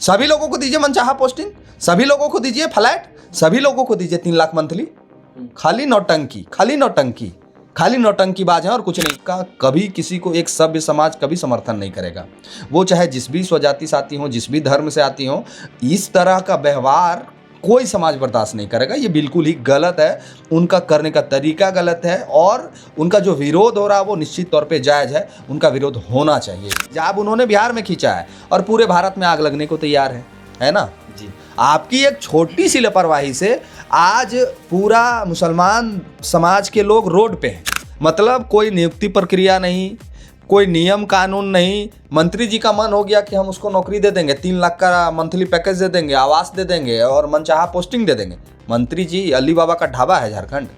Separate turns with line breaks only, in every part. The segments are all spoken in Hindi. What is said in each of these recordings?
सभी लोगों को दीजिए मनचाहा पोस्टिंग, सभी लोगों को दीजिए फ्लैट, सभी लोगों को दीजिए 3 लाख मंथली। खाली नौटंकी, खाली नौटंकी, खाली नौटंकीबाज है और कुछ नहीं। का कभी किसी को एक सभ्य समाज कभी समर्थन नहीं करेगा। वो चाहे जिस भी स्वजाति से आती हो, जिस भी धर्म से आती हो, इस तरह का व्यवहार कोई समाज बर्दाश्त नहीं करेगा। ये बिल्कुल ही गलत है, उनका करने का तरीका गलत है और उनका जो विरोध हो रहा है वो निश्चित तौर पे जायज़ है। उनका विरोध होना चाहिए। जब उन्होंने बिहार में खींचा है और पूरे भारत में आग लगने को तैयार है ना जी। आपकी एक छोटी सी लापरवाही से आज पूरा मुसलमान समाज के लोग रोड पे हैं। मतलब कोई नियुक्ति प्रक्रिया नहीं, कोई नियम कानून नहीं। मंत्री जी का मन हो गया कि हम उसको नौकरी दे देंगे, 3 लाख का मंथली पैकेज दे देंगे, आवास दे देंगे और मनचाहा पोस्टिंग दे देंगे। मंत्री जी, अली बाबा का ढाबा है झारखंड,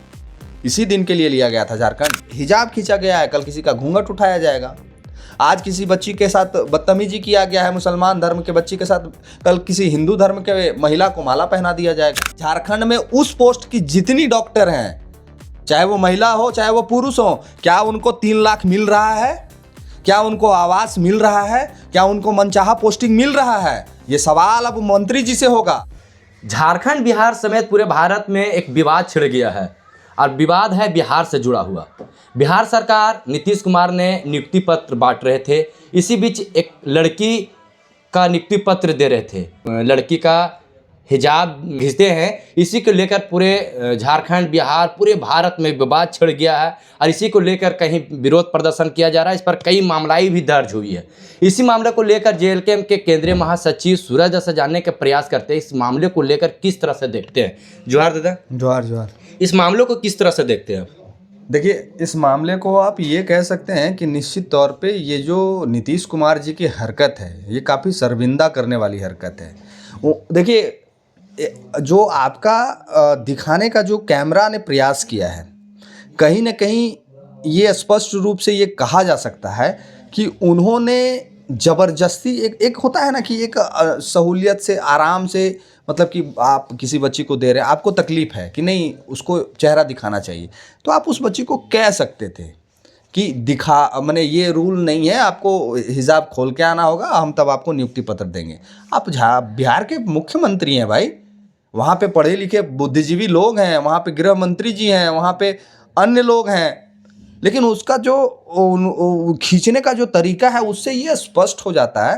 इसी दिन के लिए लिया गया था झारखंड। हिजाब खींचा गया है, कल किसी का घूंघट उठाया जाएगा। आज किसी बच्ची के साथ बदतमीजी किया गया है, मुसलमान धर्म के बच्ची के साथ, कल किसी हिंदू धर्म के महिला को माला पहना दिया जाएगा। झारखंड में उस पोस्ट की जितनी डॉक्टर हैं, चाहे वो महिला हो चाहे वो पुरुष हो, क्या उनको 3 लाख मिल रहा है? क्या उनको आवास मिल रहा है? क्या उनको मनचाहा पोस्टिंग मिल रहा है? ये सवाल अब मंत्री जी से होगा।
झारखंड, बिहार समेत पूरे भारत में एक विवाद छिड़ गया है और विवाद है बिहार से जुड़ा हुआ। बिहार सरकार, नीतीश कुमार ने नियुक्ति पत्र बांट रहे थे। इसी बीच एक लड़की का नियुक्ति पत्र दे रहे थे, लड़की का हिजाब घिसते हैं। इसी को लेकर पूरे झारखंड, बिहार, पूरे भारत में विवाद छिड़ गया है और इसी को लेकर कहीं विरोध प्रदर्शन किया जा रहा है। इस पर कई मामलाएं भी दर्ज हुई है। इसी मामले को लेकर जेएलके के केंद्रीय महासचिव सूरज दास जानने के प्रयास करते हैं। इस मामले को लेकर किस तरह से देखते हैं? जोहार दादा।
जोहार जोहार।
इस मामले को किस तरह से देखते हैं?
देखिए, इस मामले को आप ये कह सकते हैं कि निश्चित तौर पे ये जो नीतीश कुमार जी की हरकत है, ये काफ़ी शर्मिंदा करने वाली हरकत है। देखिए, जो आपका दिखाने का जो कैमरा ने प्रयास किया है, कहीं ना कहीं ये स्पष्ट रूप से ये कहा जा सकता है कि उन्होंने ज़बरदस्ती, एक होता है ना कि एक सहूलियत से, आराम से, मतलब कि आप किसी बच्ची को दे रहे हैं, आपको तकलीफ़ है कि नहीं, उसको चेहरा दिखाना चाहिए, तो आप उस बच्ची को कह सकते थे कि मैंने ये रूल नहीं है, आपको हिजाब खोल के आना होगा, हम तब आपको नियुक्ति पत्र देंगे। आप बिहार के मुख्यमंत्री हैं भाई, वहाँ पे पढ़े लिखे बुद्धिजीवी लोग हैं, वहाँ पे गृह मंत्री जी हैं, वहाँ पे अन्य लोग हैं, लेकिन उसका जो खींचने का जो तरीका है उससे ये स्पष्ट हो जाता है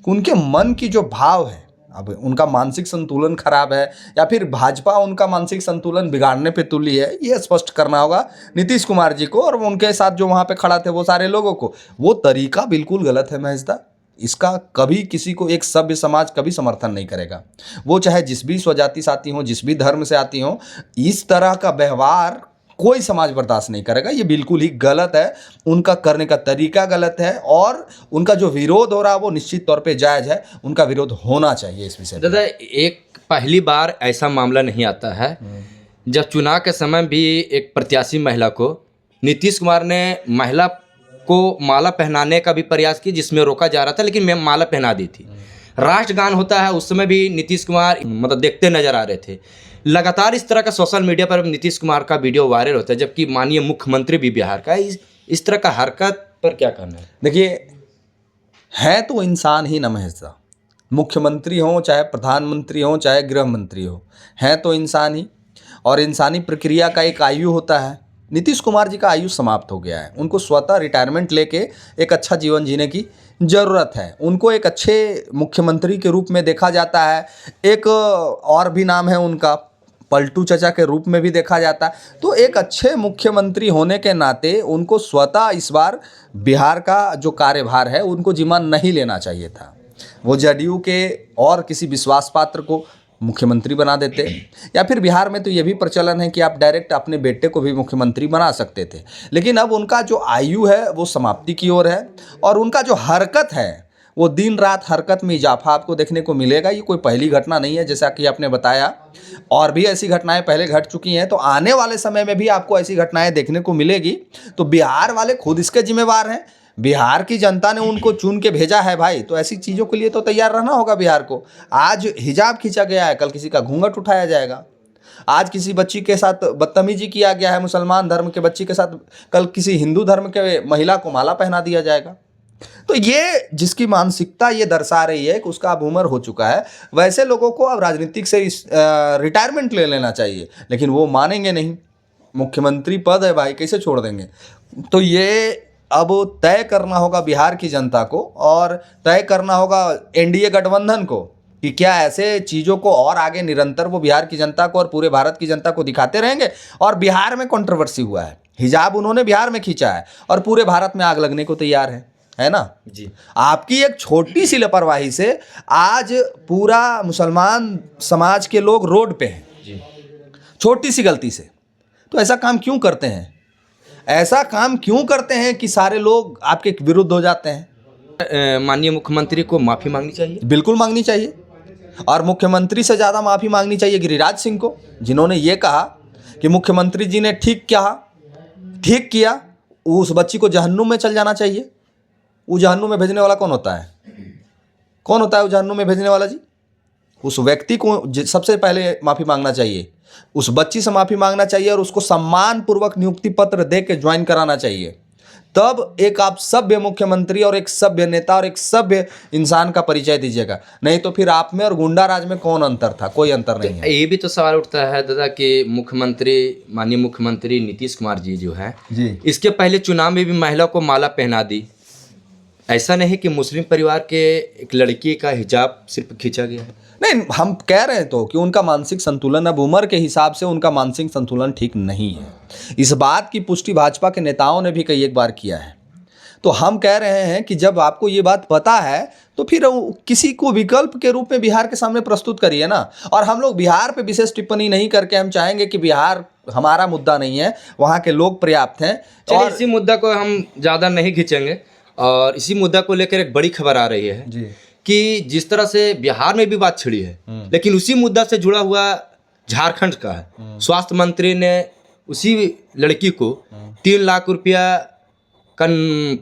कि उनके मन की जो भाव है, अब उनका मानसिक संतुलन खराब है या फिर भाजपा उनका मानसिक संतुलन बिगाड़ने पे तुली है, ये स्पष्ट करना होगा नीतीश कुमार जी को और उनके साथ जो वहाँ पे खड़ा थे वो सारे लोगों को। वो तरीका बिल्कुल गलत है महेशदा। इसका कभी किसी को एक सभ्य समाज कभी समर्थन नहीं करेगा। वो चाहे जिस भी स्वजाति से आती हो, जिस भी धर्म से आती हो, इस तरह का व्यवहार कोई समाज बर्दाश्त नहीं करेगा। ये बिल्कुल ही गलत है, उनका करने का तरीका गलत है और उनका जो विरोध हो रहा है वो निश्चित तौर पे जायज़ है। उनका विरोध होना चाहिए इस विषय में।
दादा, एक पहली बार ऐसा मामला नहीं आता है जब चुनाव के समय भी एक प्रत्याशी महिला को, नीतीश कुमार ने महिला को माला पहनाने का भी प्रयास किया, जिसमें रोका जा रहा था, लेकिन मैं माला पहना दी थी। राष्ट्रगान होता है, उस समय भी नीतीश कुमार मतलब देखते नजर आ रहे थे। लगातार इस तरह का सोशल मीडिया पर नीतीश कुमार का वीडियो वायरल होता है, जबकि माननीय मुख्यमंत्री भी बिहार का है। इस तरह का हरकत पर क्या कहना है?
देखिए, है तो इंसान ही न महेशदा, मुख्यमंत्री हो चाहे प्रधानमंत्री हो चाहे गृह मंत्री हो, हैं तो इंसान ही, और इंसानी प्रक्रिया का एक आयु होता है। नीतीश कुमार जी का आयु समाप्त हो गया है, उनको स्वतः रिटायरमेंट लेके एक अच्छा जीवन जीने की ज़रूरत है। उनको एक अच्छे मुख्यमंत्री के रूप में देखा जाता है, एक और भी नाम है उनका, पलटू चचा के रूप में भी देखा जाता है। तो एक अच्छे मुख्यमंत्री होने के नाते उनको स्वतः इस बार बिहार का जो कार्यभार है उनको जिम्मा नहीं लेना चाहिए था। वो जदयू के और किसी विश्वास पात्र को मुख्यमंत्री बना देते, या फिर बिहार में तो ये भी प्रचलन है कि आप डायरेक्ट अपने बेटे को भी मुख्यमंत्री बना सकते थे। लेकिन अब उनका जो आयु है वो समाप्ति की ओर है और उनका जो हरकत है वो दिन रात हरकत में इजाफा आपको देखने को मिलेगा। ये कोई पहली घटना नहीं है, जैसा कि आपने बताया, और भी ऐसी घटनाएं पहले घट चुकी हैं, तो आने वाले समय में भी आपको ऐसी घटनाएं देखने को मिलेगी। तो बिहार वाले खुद इसके जिम्मेवार हैं, बिहार की जनता ने उनको चुन के भेजा है भाई, तो ऐसी चीज़ों के लिए तो तैयार रहना होगा बिहार को। आज हिजाब खींचा गया है, कल किसी का घूंघट उठाया जाएगा। आज किसी बच्ची के साथ बदतमीजी किया गया है, मुसलमान धर्म के बच्ची के साथ, कल किसी हिंदू धर्म के महिला को माला पहना दिया जाएगा। तो ये जिसकी मानसिकता ये दर्शा रही है कि उसका अब उम्र हो चुका है, वैसे लोगों को अब राजनीतिक से रिटायरमेंट ले लेना चाहिए, लेकिन वो मानेंगे नहीं। मुख्यमंत्री पद है भाई, कैसे छोड़ देंगे? तो ये अब तय करना होगा बिहार की जनता को, और तय करना होगा एनडीए गठबंधन को कि क्या ऐसे चीज़ों को और आगे निरंतर वो बिहार की जनता को और पूरे भारत की जनता को दिखाते रहेंगे। और बिहार में कंट्रोवर्सी हुआ है, हिजाब उन्होंने बिहार में खींचा है और पूरे भारत में आग लगने को तैयार है ना
जी।
आपकी एक छोटी सी लापरवाही से आज पूरा मुसलमान समाज के लोग रोड पे हैं
जी।
छोटी सी गलती से। तो ऐसा काम क्यों करते हैं? ऐसा काम क्यों करते हैं कि सारे लोग आपके विरुद्ध हो जाते हैं?
माननीय मुख्यमंत्री को माफ़ी मांगनी चाहिए।
बिल्कुल मांगनी चाहिए, और मुख्यमंत्री से ज़्यादा माफ़ी मांगनी चाहिए गिरिराज सिंह को, जिन्होंने ये कहा कि मुख्यमंत्री जी ने ठीक किया, उस बच्ची को जहन्नुम में चल जाना चाहिए। वो जहन्नुम में भेजने वाला कौन होता है? कौन होता है वो जहन्नुम में भेजने वाला जी? उस व्यक्ति को सबसे पहले माफ़ी मांगना चाहिए, उस बच्ची से माफ़ी मांगना चाहिए, और उसको सम्मान पूर्वक नियुक्ति पत्र दे के ज्वाइन कराना चाहिए। तब एक आप सभ्य मुख्यमंत्री और एक सभ्य नेता और एक सभ्य इंसान का परिचय दीजिएगा। नहीं तो फिर आप में और गुंडा राज में कौन अंतर था? कोई अंतर नहीं है।
ये भी तो सवाल उठता है दादा कि माननीय मुख्यमंत्री नीतीश कुमार जी जो हैं
जी,
इसके पहले चुनाव में भी महिला को माला पहना दी। ऐसा नहीं कि मुस्लिम परिवार के एक लड़की का हिजाब सिर्फ खींचा गया है।
नहीं, हम कह रहे हैं तो कि उनका मानसिक संतुलन अब उम्र के हिसाब से उनका मानसिक संतुलन ठीक नहीं है। इस बात की पुष्टि भाजपा के नेताओं ने भी कई एक बार किया है। तो हम कह रहे हैं कि जब आपको ये बात पता है तो फिर किसी को विकल्प के रूप में बिहार के सामने प्रस्तुत करिए ना। और हम लोग बिहार पे विशेष टिप्पणी नहीं करके हम चाहेंगे कि बिहार हमारा मुद्दा नहीं है, वहाँ के लोग पर्याप्त हैं।
और इसी मुद्दा को हम ज़्यादा नहीं खींचेंगे, और इसी मुद्दा को लेकर एक बड़ी खबर आ रही है
जी,
कि जिस तरह से बिहार में भी बात छिड़ी है, लेकिन उसी मुद्दा से जुड़ा हुआ झारखंड का है। स्वास्थ्य मंत्री ने उसी लड़की को 3 लाख रुपया का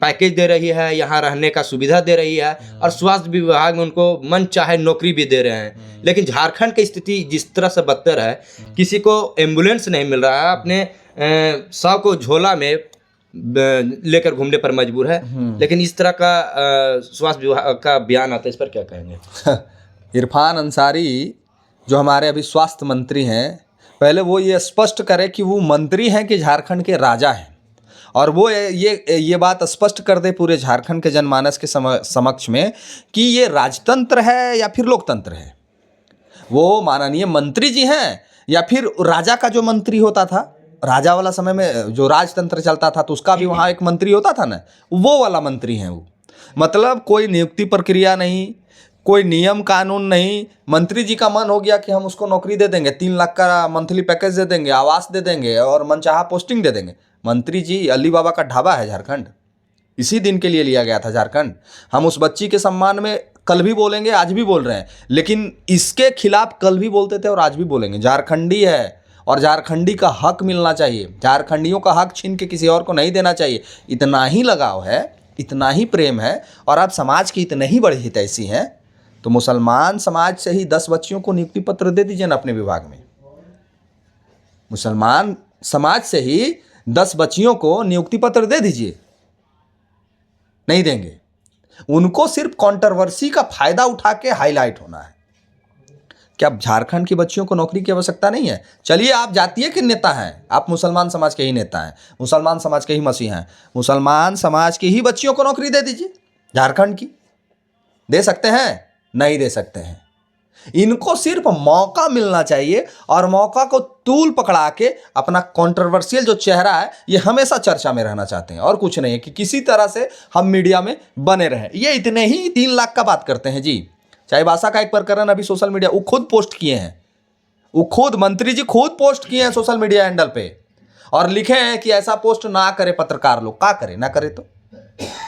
पैकेज दे रही है, यहाँ रहने का सुविधा दे रही है, और स्वास्थ्य विभाग में उनको मन चाहे नौकरी भी दे रहे हैं। लेकिन झारखंड की स्थिति जिस तरह से बदतर है, किसी को एम्बुलेंस नहीं मिल रहा है, अपने शव को झोला में लेकर घूमने पर मजबूर है। लेकिन इस तरह का स्वास्थ्य विभाग का बयान आता है, इस पर क्या कहेंगे?
इरफान अंसारी जो हमारे अभी स्वास्थ्य मंत्री हैं, पहले वो ये स्पष्ट करे कि वो मंत्री हैं कि झारखंड के राजा हैं, और वो ये बात स्पष्ट कर दे पूरे झारखंड के जनमानस के समक्ष में कि ये राजतंत्र है या फिर लोकतंत्र है। वो माननीय मंत्री जी हैं या फिर राजा का जो मंत्री होता था, राजा वाला समय में जो राजतंत्र चलता था तो उसका भी वहाँ एक मंत्री होता था ना, वो वाला मंत्री हैं वो। मतलब कोई नियुक्ति प्रक्रिया नहीं, कोई नियम कानून नहीं। मंत्री जी का मन हो गया कि हम उसको नौकरी दे देंगे, 3 लाख का मंथली पैकेज दे देंगे, आवास दे देंगे और मनचाहा पोस्टिंग दे देंगे। मंत्री जी, अली बाबा का ढाबा है झारखंड, इसी दिन के लिए लिया गया था झारखंड। हम उस बच्ची के सम्मान में कल भी बोलेंगे, आज भी बोल रहे हैं, लेकिन इसके खिलाफ कल भी बोलते थे और आज भी बोलेंगे। झारखंडी है और झारखंडी का हक मिलना चाहिए, झारखंडियों का हक छीन के किसी और को नहीं देना चाहिए। इतना ही लगाव है, इतना ही प्रेम है, और आप समाज की इतने ही बड़ी हितैषी हैं, तो मुसलमान समाज से ही 10 बच्चियों को नियुक्ति पत्र दे दीजिए ना अपने विभाग में। मुसलमान समाज से ही 10 बच्चियों को नियुक्ति पत्र दे दीजिए। नहीं देंगे, उनको सिर्फ कंट्रोवर्सी का फायदा उठा के हाईलाइट होना है। क्या झारखंड की बच्चियों को नौकरी की आवश्यकता नहीं है? चलिए, आप जातीय के नेता हैं, आप मुसलमान समाज के ही नेता हैं, मुसलमान समाज के ही मसीहा हैं, मुसलमान समाज की ही बच्चियों को नौकरी दे दीजिए। झारखंड की दे सकते हैं? नहीं दे सकते हैं। इनको सिर्फ मौका मिलना चाहिए, और मौका को तूल पकड़ा के अपना कंट्रोवर्शियल जो चेहरा है ये हमेशा चर्चा में रहना चाहते हैं, और कुछ नहीं है कि किसी तरह से हम मीडिया में बने रहें। ये इतने ही 3 लाख का बात करते हैं जी। चाईबासा का एक प्रकरण अभी सोशल मीडिया, वो खुद पोस्ट किए हैं, वो खुद मंत्री जी खुद पोस्ट किए हैं सोशल मीडिया हैंडल पे, और लिखे हैं कि ऐसा पोस्ट ना करे पत्रकार लोग। क्या करे? ना करे तो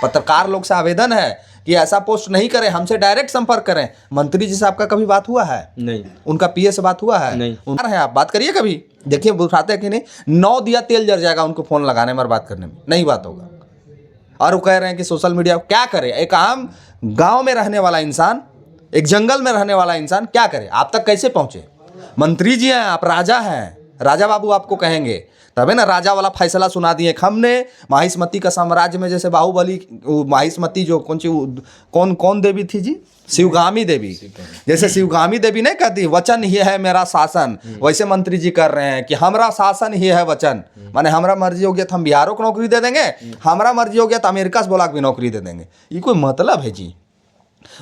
पत्रकार लोग से आवेदन है कि ऐसा पोस्ट नहीं करें, हमसे डायरेक्ट संपर्क करें। मंत्री जी से आपका कभी बात हुआ है?
नहीं।
उनका पीए से बात हुआ है?
नहीं।
है, आप बात करिए कभी, देखिए उठाते हैं कि नहीं। 9 दिया तेल जल जाएगा उनको फोन लगाने में और बात करने में, नहीं बात होगा। और वो कह रहे हैं कि सोशल मीडिया क्या करे? एक आम गांव में रहने वाला इंसान, एक जंगल में रहने वाला इंसान क्या करे? आप तक कैसे पहुंचे? मंत्री जी हैं, आप राजा हैं, राजा बाबू आपको कहेंगे। तबे ना राजा वाला फैसला सुना दिए हमने। माहिष्मती का साम्राज्य में जैसे बाहुबली, माहिष्मती जो कौन कौन देवी थी जी, शिवगामी देवी, जैसे शिवगामी देवी नहीं कहती वचन ही है मेरा शासन, वैसे मंत्री जी कर रहे हैं कि हमारा शासन ही है वचन, माने हमारा मर्जी हो गया तो हम बिहारों को नौकरी दे देंगे, हमारा मर्जी हो गया तो अमेरिका से बोला भी नौकरी दे देंगे। ये कोई मतलब है जी?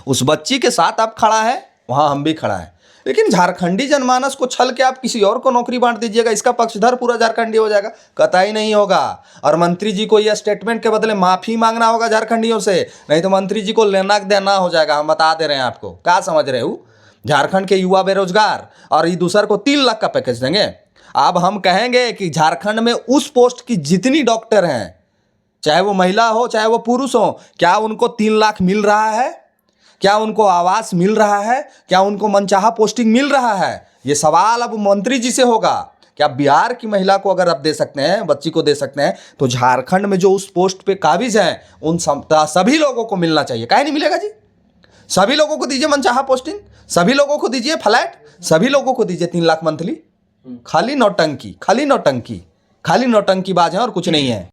उस बच्ची के साथ आप खड़ा है, वहां हम भी खड़ा है, लेकिन झारखंडी जनमानस को छल के आप किसी और को नौकरी बांट दीजिएगा, इसका पक्षधर पूरा झारखंडी हो जाएगा? कतई नहीं होगा। और मंत्री जी को यह स्टेटमेंट के बदले माफी मांगना होगा झारखंडियों से, नहीं तो मंत्री जी को लेना देना हो जाएगा। हम बता दे रहे हैं आपको, क्या समझ रहे हो? झारखंड के युवा बेरोजगार और ये दूसर को 3 लाख का पैकेज देंगे। अब हम कहेंगे कि झारखंड में उस पोस्ट की जितनी डॉक्टर हैं, चाहे वो महिला हो चाहे वो पुरुष हो, क्या उनको 3 लाख मिल रहा है? क्या उनको आवास मिल रहा है? क्या उनको मनचाहा पोस्टिंग मिल रहा है? ये सवाल अब मंत्री जी से होगा। क्या बिहार की महिला को अगर आप दे सकते हैं, बच्ची को दे सकते हैं, तो झारखंड में जो उस पोस्ट पे काबिज हैं उन सभी लोगों को मिलना चाहिए। काहे नहीं मिलेगा जी? सभी लोगों को दीजिए मनचाहा पोस्टिंग, सभी लोगों को दीजिए फ्लैट, सभी लोगों को दीजिए 3 लाख मंथली। खाली नौटंकी, खाली नौटंकी, खाली नौटंकी बाज है और कुछ नहीं है।